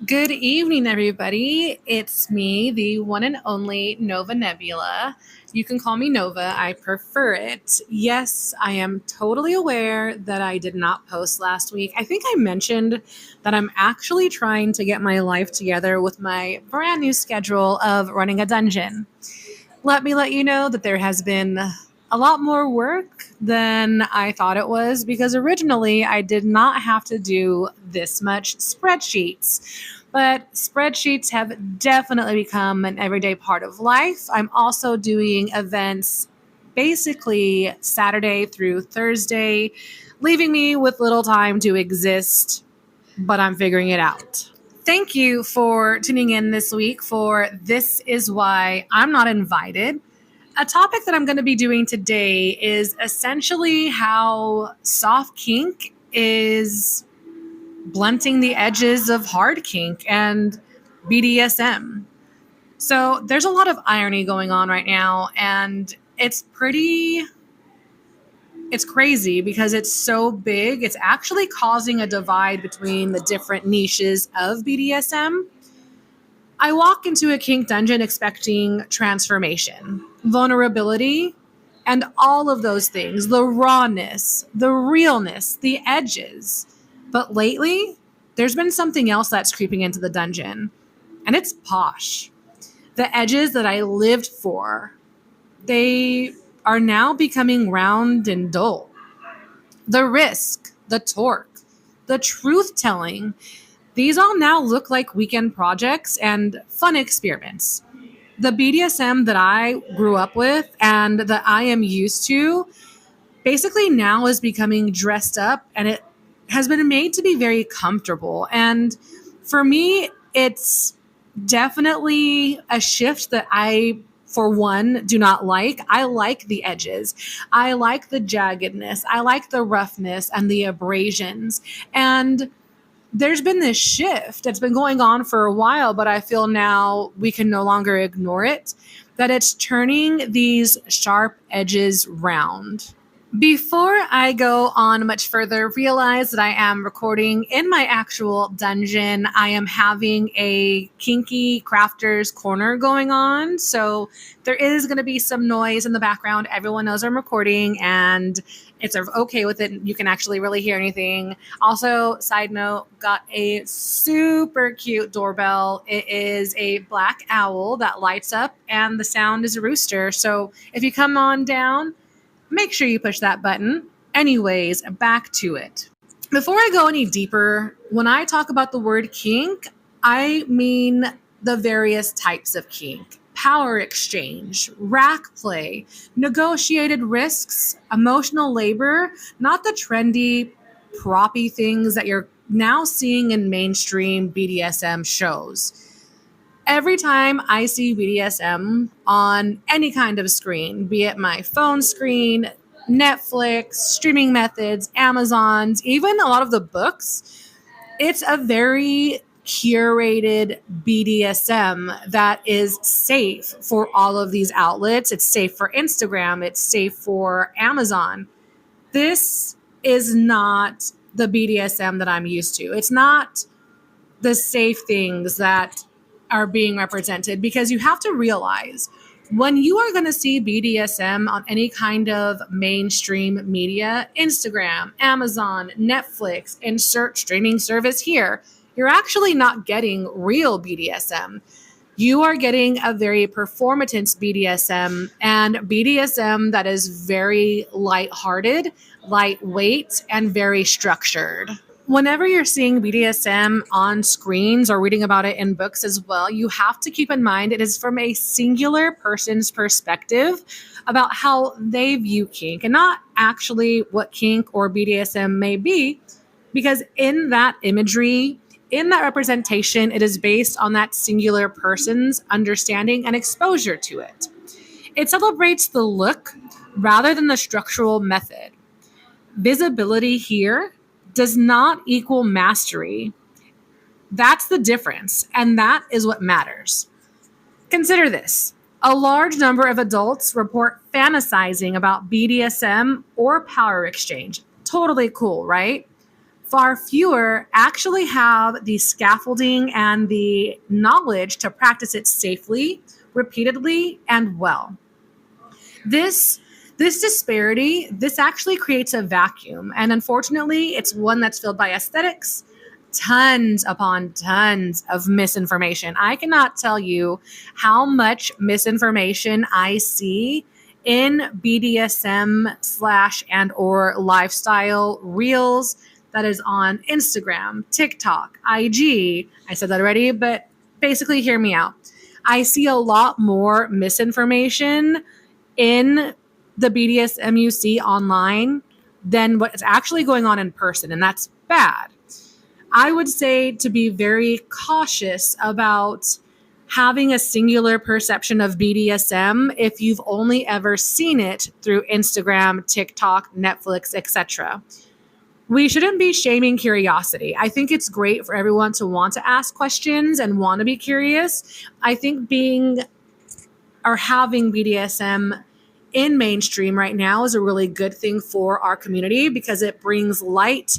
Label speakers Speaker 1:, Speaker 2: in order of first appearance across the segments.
Speaker 1: Good evening, everybody. It's me, the one and only Nova Nebula. You can call me Nova. I prefer it. Yes, I am totally aware that I did not post last week. I think I mentioned that I'm actually trying to get my life together with my brand new schedule of running a dungeon. Let me let you know that there has been a lot more work than I thought it was because originally I did not have to do this much spreadsheets. But spreadsheets have definitely become an everyday part of life. I'm also doing events basically Saturday through Thursday, leaving me with little time to exist, but I'm figuring it out. Thank you for tuning in this week for This Is Why I'm Not Invited. A topic that I'm going to be doing today is essentially how soft kink is blunting the edges of hard kink and BDSM. So there's a lot of irony going on right now, and it's crazy because it's so big. It's actually causing a divide between the different niches of BDSM. I walk into a kink dungeon expecting transformation, vulnerability, and all of those things, the rawness, the realness, the edges. But lately, there's been something else that's creeping into the dungeon, and it's posh. The edges that I lived for, they are now becoming round and dull. The risk, the torque, the truth telling, these all now look like weekend projects and fun experiments. The BDSM that I grew up with and that I am used to basically now is becoming dressed up, and it has been made to be very comfortable. And for me, it's definitely a shift that I, for one, do not like. I like the edges. I like the jaggedness. I like the roughness and the abrasions. And there's been this shift. It's been going on for a while, but I feel now we can no longer ignore it, that it's turning these sharp edges round. Before I go on much further, realize that I am recording in my actual dungeon. I am having a kinky crafters corner going on. So there is going to be some noise in the background. Everyone knows I'm recording and it's okay with it. You can actually really hear anything. Also, side note, got a super cute doorbell. It is a black owl that lights up and the sound is a rooster. So if you come on down, make sure you push that button. Anyways, back to it. Before I go any deeper, when I talk about the word kink, I mean the various types of kink. Power exchange, rack play, negotiated risks, emotional labor, not the trendy, proppy things that you're now seeing in mainstream BDSM shows. Every time I see BDSM on any kind of screen, be it my phone screen, Netflix, streaming methods, Amazon's, even a lot of the books, it's a very curated BDSM that is safe for all of these outlets. It's safe for Instagram, it's safe for Amazon. This is not the BDSM that I'm used to. It's not the safe things that are being represented, because you have to realize when you are going to see BDSM on any kind of mainstream media, Instagram, Amazon, Netflix, insert streaming service here, you're actually not getting real BDSM. You are getting a very performance BDSM, and BDSM that is very lighthearted, lightweight, and very structured. Whenever you're seeing BDSM on screens or reading about it in books as well, you have to keep in mind it is from a singular person's perspective about how they view kink and not actually what kink or BDSM may be, because in that imagery, in that representation, it is based on that singular person's understanding and exposure to it. It celebrates the look rather than the structural method. Visibility here does not equal mastery. That's the difference, and that is what matters. Consider this. A large number of adults report fantasizing about BDSM or power exchange. Totally cool, right? far fewer actually have the scaffolding and the knowledge to practice it safely, repeatedly, and well. This disparity, this actually creates a vacuum. And unfortunately, it's one that's filled by aesthetics, tons upon tons of misinformation. I cannot tell you how much misinformation I see in BDSM slash and or lifestyle reels that is on Instagram, TikTok, IG. I said that already, but basically hear me out. I see a lot more misinformation in the BDSM you see online than what is actually going on in person, and that's bad. I would say to be very cautious about having a singular perception of BDSM if you've only ever seen it through Instagram, TikTok, Netflix, etc. We shouldn't be shaming curiosity. I think it's great for everyone to want to ask questions and want to be curious. I think being or having BDSM in mainstream right now is a really good thing for our community because it brings light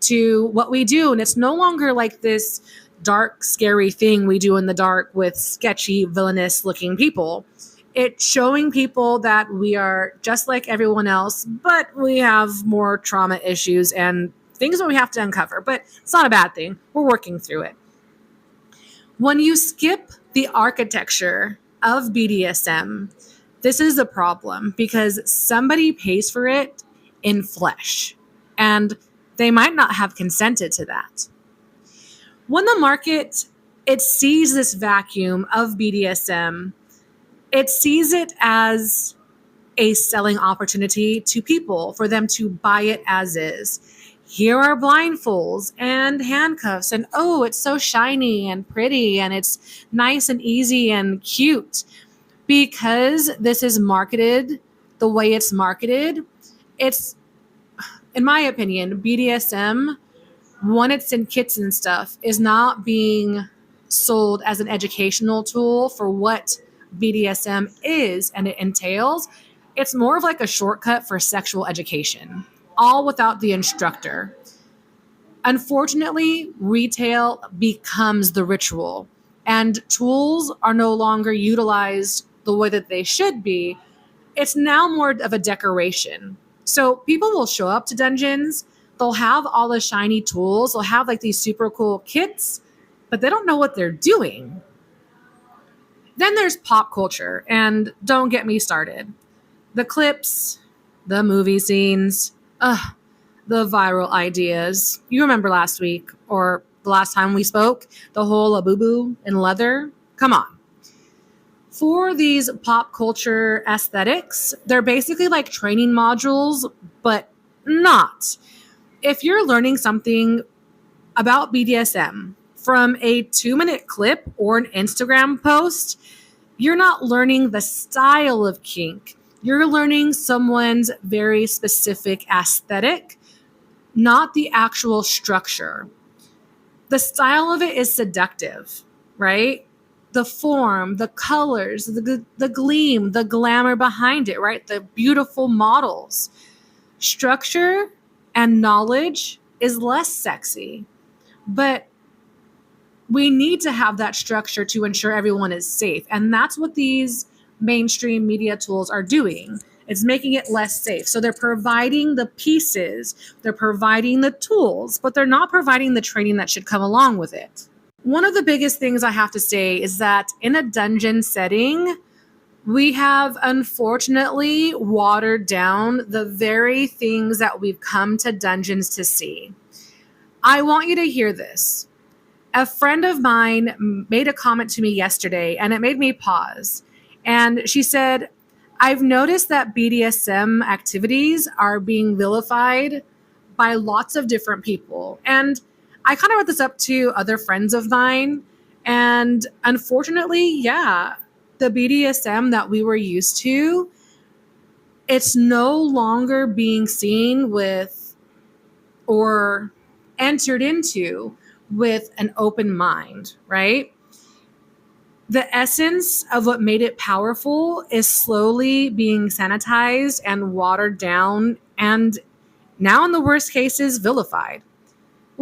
Speaker 1: to what we do. And it's no longer like this dark, scary thing we do in the dark with sketchy, villainous looking people. It's showing people that we are just like everyone else, but we have more trauma issues and things that we have to uncover. But it's not a bad thing. We're working through it. When you skip the architecture of BDSM, this is a problem because somebody pays for it in flesh, and they might not have consented to that. When the market, it sees this vacuum of BDSM, it sees it as a selling opportunity to people for them to buy it as is. Here are blindfolds and handcuffs, and oh, it's so shiny and pretty, and it's nice and easy and cute. Because this is marketed the way it's marketed, it's, in my opinion, BDSM, when it's in kits and stuff, is not being sold as an educational tool for what BDSM is and it entails. It's more of like a shortcut for sexual education, all without the instructor. Unfortunately, retail becomes the ritual, and tools are no longer utilized the way that they should be. It's now more of a decoration. So people will show up to dungeons, they'll have all the shiny tools, they'll have like these super cool kits, but they don't know what they're doing. Then there's pop culture, and don't get me started. The clips, the movie scenes, the viral ideas. You remember last week or the last time we spoke, the whole boo-boo in leather? Come on. For these pop culture aesthetics, they're basically like training modules, but not. If you're learning something about BDSM from a 2-minute clip or an Instagram post, you're not learning the style of kink. You're learning someone's very specific aesthetic, not the actual structure. The style of it is seductive, right? The form, the colors, the gleam, the glamour behind it, right? The beautiful models. Structure and knowledge is less sexy, but we need to have that structure to ensure everyone is safe. And that's what these mainstream media tools are doing. It's making it less safe. So they're providing the pieces, they're providing the tools, but they're not providing the training that should come along with it. One of the biggest things I have to say is that in a dungeon setting, we have unfortunately watered down the very things that we've come to dungeons to see. I want you to hear this. A friend of mine made a comment to me yesterday, and it made me pause. And she said, I've noticed that BDSM activities are being vilified by lots of different people. And I kind of brought this up to other friends of mine. And unfortunately, yeah, the BDSM that we were used to, it's no longer being seen with or entered into with an open mind, right? The essence of what made it powerful is slowly being sanitized and watered down, and now in the worst cases, vilified.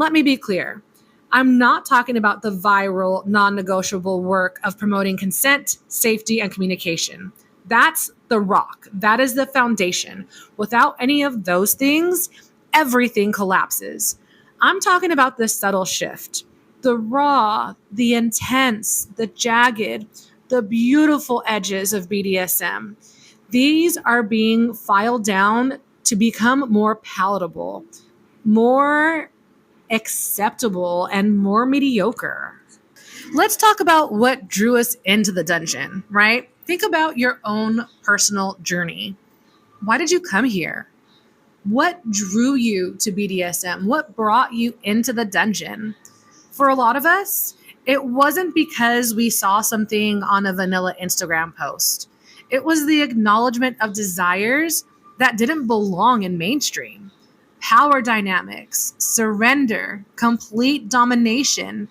Speaker 1: Let me be clear. I'm not talking about the viral, non-negotiable work of promoting consent, safety, and communication. That's the rock. That is the foundation. Without any of those things, everything collapses. I'm talking about the subtle shift, the raw, the intense, the jagged, the beautiful edges of BDSM. These are being filed down to become more palatable, more acceptable, and more mediocre. Let's talk about what drew us into the dungeon, right? Think about your own personal journey. Why did you come here? What drew you to BDSM? What brought you into the dungeon? For a lot of us, it wasn't because we saw something on a vanilla Instagram post. It was the acknowledgement of desires that didn't belong in mainstream. Power dynamics, surrender, complete domination,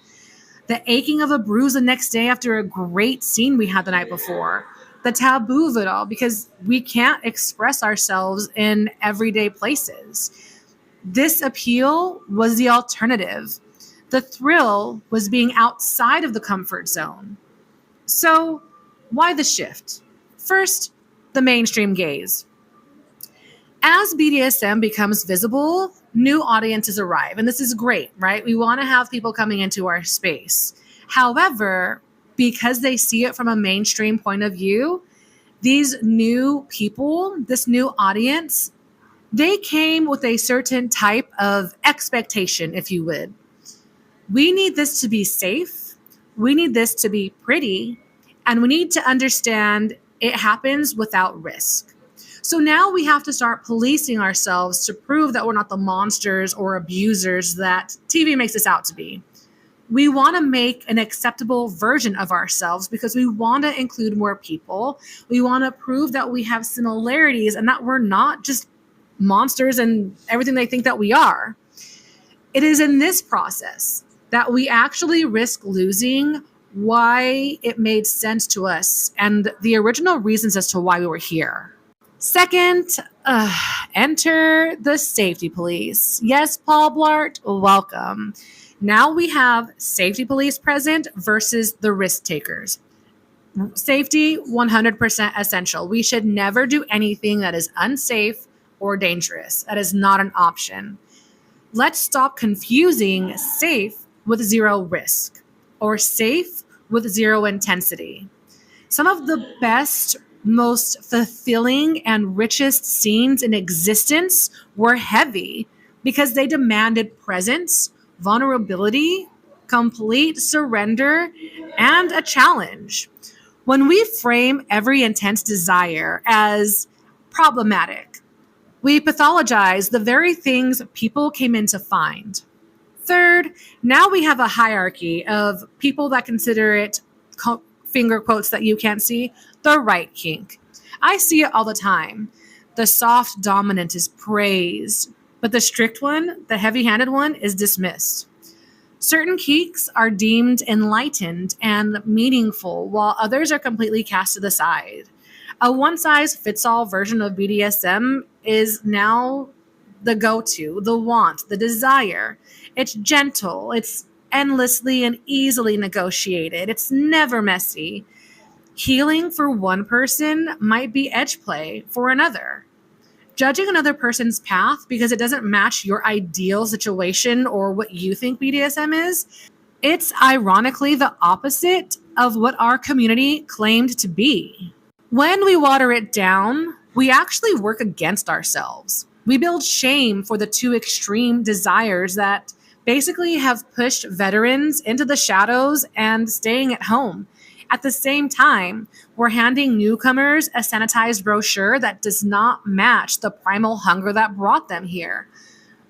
Speaker 1: the aching of a bruise the next day after a great scene we had the night before, the taboo of it all because we can't express ourselves in everyday places. This appeal was the alternative. The thrill was being outside of the comfort zone. So, why the shift? First, the mainstream gaze. As BDSM becomes visible, new audiences arrive. And this is great, right? We want to have people coming into our space. However, because they see it from a mainstream point of view, these new people, this new audience, they came with a certain type of expectation, if you would. We need this to be safe. We need this to be pretty. And we need to understand it happens without risk. So now we have to start policing ourselves to prove that we're not the monsters or abusers that TV makes us out to be. We want to make an acceptable version of ourselves because we want to include more people. We want to prove that we have similarities and that we're not just monsters and everything they think that we are. It is in this process that we actually risk losing why it made sense to us and the original reasons as to why we were here. Second, enter the safety police. Yes, Paul Blart, welcome. Now we have safety police present versus the risk takers. Safety, 100% essential. We should never do anything that is unsafe or dangerous. That is not an option. Let's stop confusing safe with zero risk or safe with zero intensity. Some of the best, most fulfilling and richest scenes in existence were heavy because they demanded presence, vulnerability, complete surrender, and a challenge. When we frame every intense desire as problematic, we pathologize the very things people came in to find. Third, now we have a hierarchy of people that consider it, finger quotes that you can't see, the right kink. I see it all the time. The soft dominant is praised, but the strict one, the heavy-handed one, is dismissed. Certain kinks are deemed enlightened and meaningful, while others are completely cast to the side. A one-size-fits-all version of BDSM is now the go-to, the want, the desire. It's gentle, it's endlessly and easily negotiated, it's never messy. Healing for one person might be edge play for another. Judging another person's path because it doesn't match your ideal situation or what you think BDSM is, it's ironically the opposite of what our community claimed to be. When we water it down, we actually work against ourselves. We build shame for the two extreme desires that basically have pushed veterans into the shadows and staying at home. At the same time, we're handing newcomers a sanitized brochure that does not match the primal hunger that brought them here.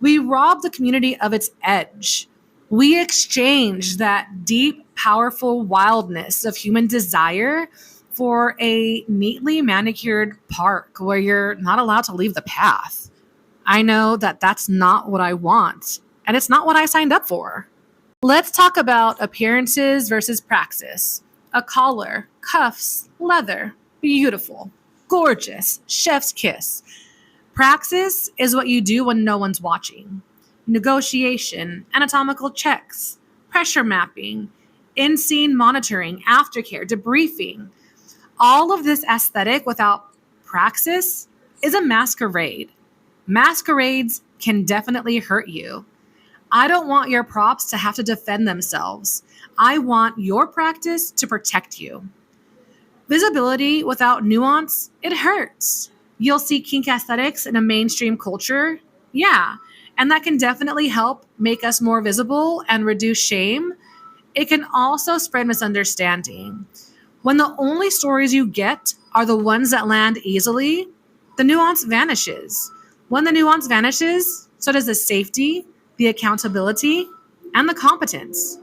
Speaker 1: We rob the community of its edge. We exchange that deep, powerful wildness of human desire for a neatly manicured park where you're not allowed to leave the path. I know that that's not what I want, and it's not what I signed up for. Let's talk about appearances versus praxis. A collar, cuffs, leather, beautiful, gorgeous, chef's kiss. Praxis is what you do when no one's watching. negotiation, anatomical checks, pressure mapping, in-scene monitoring, aftercare, debriefing. All of this aesthetic without praxis is a masquerade. Masquerades can definitely hurt you. I don't want your props to have to defend themselves. I want your practice to protect you. Visibility without nuance, it hurts. You'll see kink aesthetics in a mainstream culture. Yeah, and that can definitely help make us more visible and reduce shame. It can also spread misunderstanding. When the only stories you get are the ones that land easily, the nuance vanishes. When the nuance vanishes, so does the safety, the accountability, and the competence.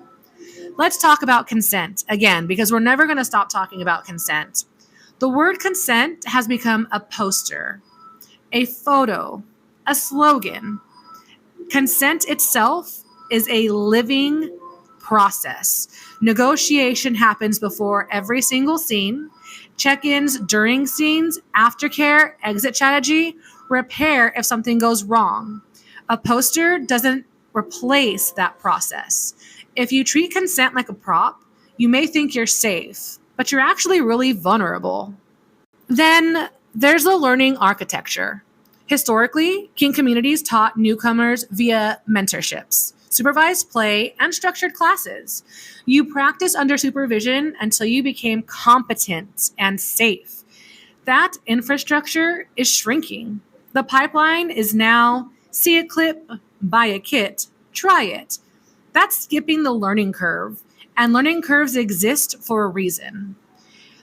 Speaker 1: Let's talk about consent again, because we're never going to stop talking about consent. The word consent has become a poster, a photo, a slogan. Consent itself is a living process. Negotiation happens before every single scene, check-ins during scenes, aftercare, exit strategy, repair if something goes wrong. A poster doesn't replace that process. If you treat consent like a prop, you may think you're safe, but you're actually really vulnerable. Then there's the learning architecture. Historically, kink communities taught newcomers via mentorships, supervised play, and structured classes. You practiced under supervision until you became competent and safe. That infrastructure is shrinking. The pipeline is now see a clip, buy a kit, try it. That's skipping the learning curve, and learning curves exist for a reason.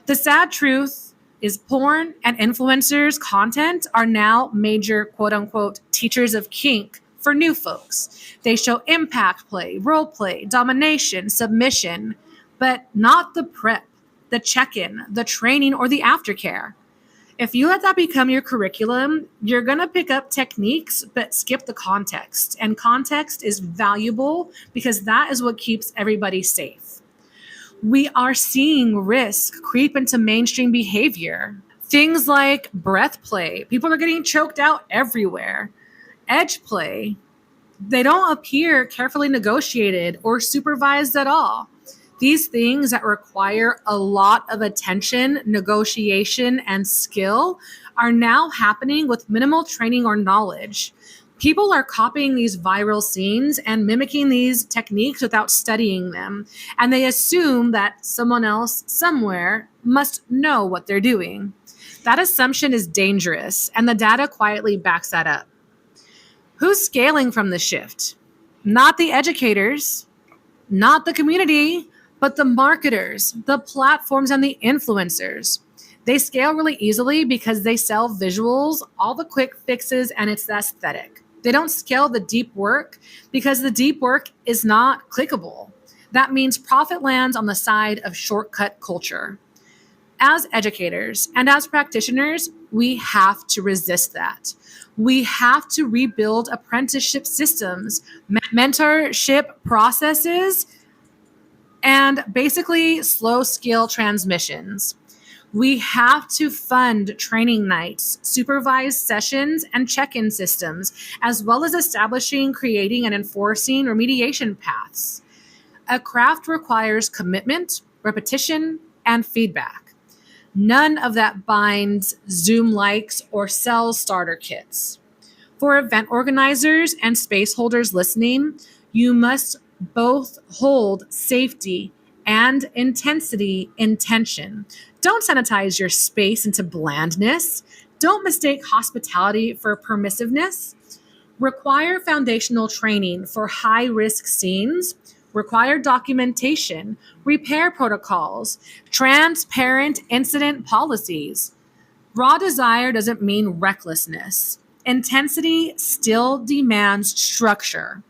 Speaker 1: The sad truth is porn and influencers' content are now major quote unquote teachers of kink for new folks. They show impact play, role play, domination, submission, but not the prep, the check-in, the training, or the aftercare. If you let that become your curriculum, you're going to pick up techniques but skip the context. And context is valuable because that is what keeps everybody safe. We are seeing risk creep into mainstream behavior. Things like breath play. People are getting choked out everywhere. Edge play. They don't appear carefully negotiated or supervised at all. These things that require a lot of attention, negotiation, and skill are now happening with minimal training or knowledge. People are copying these viral scenes and mimicking these techniques without studying them, and they assume that someone else somewhere must know what they're doing. That assumption is dangerous, and the data quietly backs that up. Who's scaling from the shift? Not the educators, not the community, but the marketers, the platforms, and the influencers. They scale really easily because they sell visuals, all the quick fixes, and it's the aesthetic. They don't scale the deep work because the deep work is not clickable. That means profit lands on the side of shortcut culture. As educators and as practitioners, we have to resist that. We have to rebuild apprenticeship systems, mentorship processes, and basically slow scale transmissions. We have to fund training nights, supervised sessions, and check-in systems, as well as establishing, creating, and enforcing remediation paths. A craft requires commitment, repetition, and feedback. None of that binds Zoom likes or sells starter kits. For event organizers and space holders listening, you must both hold safety and intensity in tension. Don't sanitize your space into blandness. Don't mistake hospitality for permissiveness. Require foundational training for high-risk scenes. Require documentation, repair protocols, transparent incident policies. Raw desire doesn't mean recklessness. Intensity still demands structure.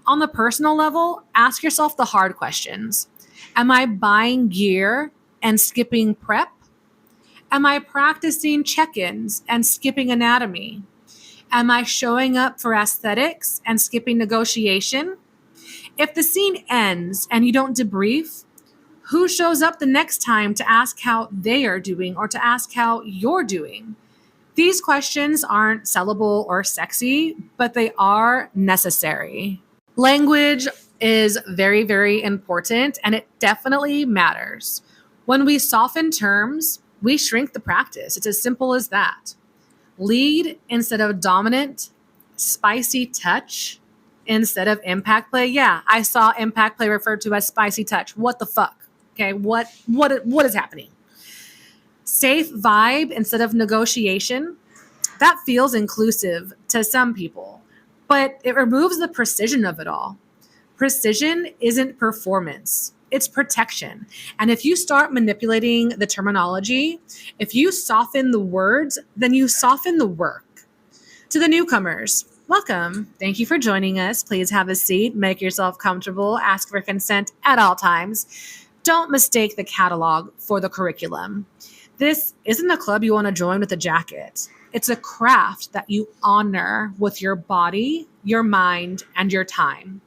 Speaker 1: On the personal level, ask yourself the hard questions. Am I buying gear and skipping prep? Am I practicing check-ins and skipping anatomy? Am I showing up for aesthetics and skipping negotiation? If the scene ends and you don't debrief, who shows up the next time to ask how they are doing or to ask how you're doing? These questions aren't sellable or sexy, but they are necessary. Language is very, very important and it definitely matters. When we soften terms, we shrink the practice. It's as simple as that. Lead instead of dominant, spicy touch instead of impact play. Yeah, I saw impact play referred to as spicy touch. What the fuck? Okay, what is happening? Safe vibe instead of negotiation. That feels inclusive to some people, but it removes the precision of it all. Precision isn't performance, it's protection. And if you start manipulating the terminology, if you soften the words, then you soften the work. To the newcomers, welcome. Thank you for joining us. Please have a seat, make yourself comfortable, ask for consent at all times. Don't mistake the catalog for the curriculum. This isn't a club you want to join with a jacket. It's a craft that you honor with your body, your mind, and your time.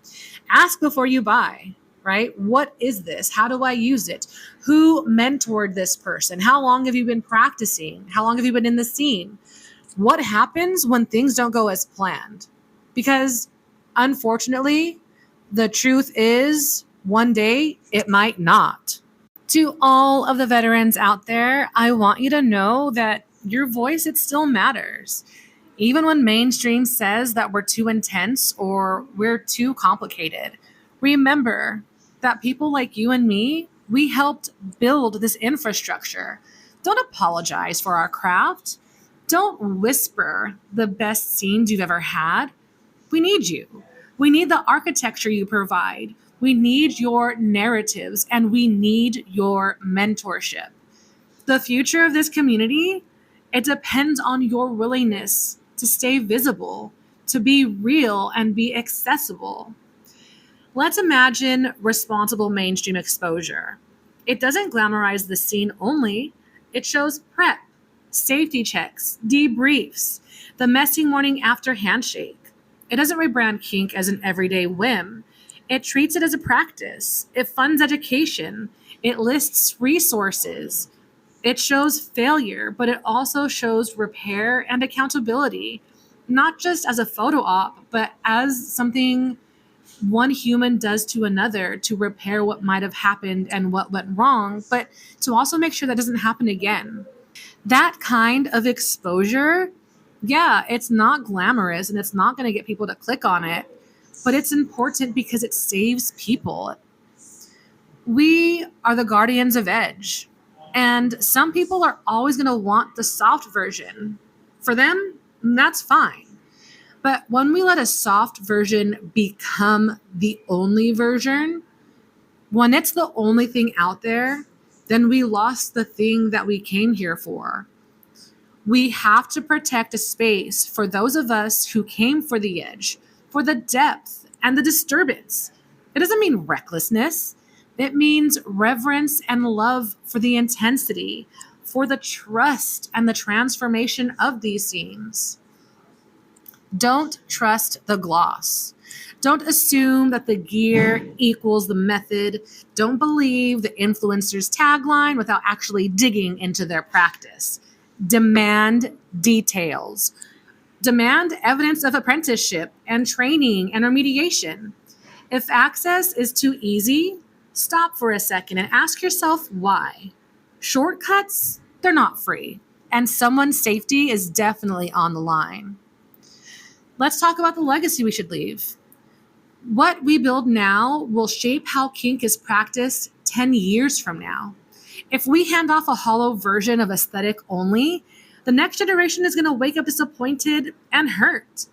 Speaker 1: Ask before you buy, right? What is this? How do I use it? Who mentored this person? How long have you been practicing? How long have you been in the scene? What happens when things don't go as planned? Because unfortunately, the truth is one day it might not. To all of the veterans out there, I want you to know that your voice, it still matters. Even when mainstream says that we're too intense or we're too complicated, remember that people like you and me, we helped build this infrastructure. Don't apologize for our craft. Don't whisper the best scenes you've ever had. We need you. We need the architecture you provide. We need your narratives and we need your mentorship. The future of this community, it depends on your willingness to stay visible, to be real and be accessible. Let's imagine responsible mainstream exposure. It doesn't glamorize the scene only, it shows prep, safety checks, debriefs, the messy morning after handshake. It doesn't rebrand kink as an everyday whim. It treats it as a practice. It funds education. It lists resources. It shows failure, but it also shows repair and accountability, not just as a photo op, but as something one human does to another to repair what might have happened and what went wrong, but to also make sure that doesn't happen again. That kind of exposure, yeah, it's not glamorous and it's not going to get people to click on it, but it's important because it saves people. We are the guardians of edge, and some people are always going to want the soft version. For them, that's fine. But when we let a soft version become the only version, when it's the only thing out there, then we lost the thing that we came here for. We have to protect a space for those of us who came for the edge, for the depth and the disturbance. It doesn't mean recklessness. It means reverence and love for the intensity, for the trust and the transformation of these scenes. Don't trust the gloss. Don't assume that the gear equals the method. Don't believe the influencer's tagline without actually digging into their practice. Demand details. Demand evidence of apprenticeship and training and remediation. If access is too easy, stop for a second and ask yourself why. Shortcuts, they're not free, and someone's safety is definitely on the line. Let's talk about the legacy we should leave. What we build now will shape how kink is practiced 10 years from now. If we hand off a hollow version of aesthetic only, the next generation is going to wake up disappointed and hurt.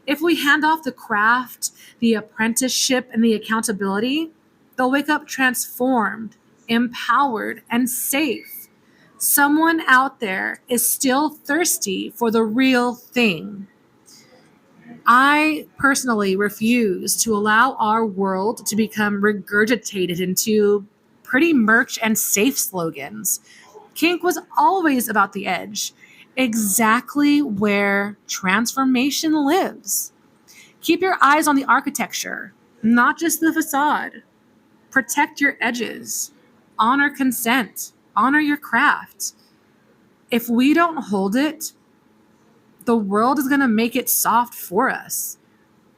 Speaker 1: If we hand off the craft, the apprenticeship, and the accountability, they'll wake up transformed, empowered, and safe. Someone out there is still thirsty for the real thing. I personally refuse to allow our world to become regurgitated into pretty merch and safe slogans. Kink was always about the edge, exactly where transformation lives. Keep your eyes on the architecture, not just the facade. Protect your edges. Honor consent. Honor your craft. If we don't hold it, the world is going to make it soft for us.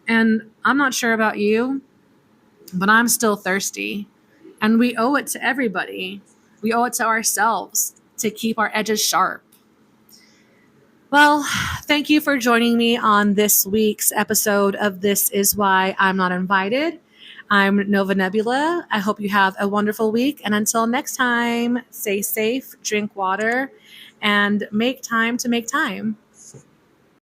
Speaker 1: And I'm not sure about you, but I'm still thirsty. And we owe it to everybody. We owe it to ourselves to keep our edges sharp. Well, thank you for joining me on this week's episode of This Is Why I'm Not Invited. I'm Nova Nebula. I hope you have a wonderful week. And until next time, stay safe, drink water, and make time to make time.